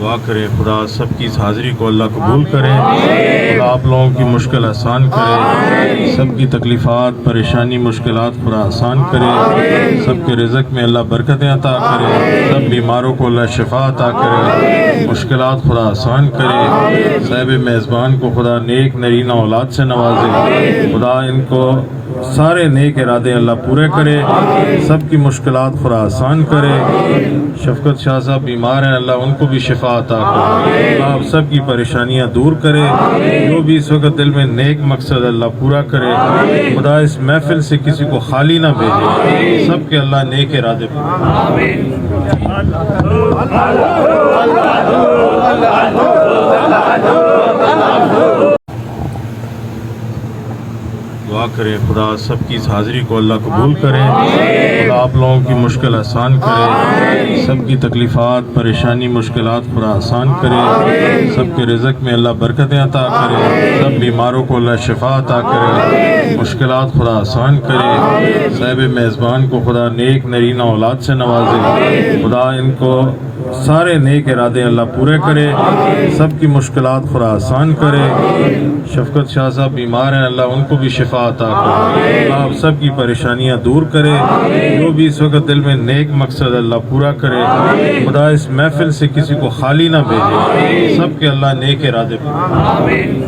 دعا کریں خدا سب کی اس حاضری کو اللہ قبول کرے، خدا آپ لوگوں کی مشکل آسان کرے، سب کی تکلیفات پریشانی مشکلات خدا آسان کرے، سب کے رزق میں اللہ برکتیں عطا کرے، سب بیماروں کو اللہ شفا عطا کرے، مشکلات خدا آسان کرے، صاحب میزبان کو خدا نیک نرینہ اولاد سے نوازے، خدا ان کو سارے نیک ارادے اللہ پورے کرے، سب کی مشکلات خدا آسان کرے۔ شفقت شاہ صاحب بیمار ہیں، اللہ ان کو بھی شفا عطا کرے، اللہ آپ سب کی پریشانیاں دور کرے، جو بھی اس وقت دل میں نیک مقصد اللہ پورا کرے، خدا اس محفل سے کسی کو خالی نہ بھیجے، سب کے اللہ نیک ارادے دعا کریں خدا سب کی اس حاضری کو اللہ قبول کرے، خدا آپ لوگوں کی مشکل آسان کرے، سب کی تکلیفات پریشانی مشکلات خدا آسان کرے، سب کے رزق میں اللہ برکتیں عطا کرے، سب بیماروں کو اللہ شفا عطا کرے، مشکلات خدا آسان کرے، صاحب میزبان کو خدا نیک نرینہ اولاد سے نوازے، خدا ان کو سارے نیک ارادے اللہ پورے کرے، سب کی مشکلات خدا آسان کرے۔ شفقت شاہ صاحب بیمار ہیں، اللہ ان کو بھی شفا عطا کرے، اللہ آپ سب کی پریشانیاں دور کرے، جو بھی اس وقت دل میں نیک مقصد اللہ پورا کرے، خدا اس محفل سے کسی کو خالی نہ بھیجے، سب کے اللہ نیک ارادے آمین۔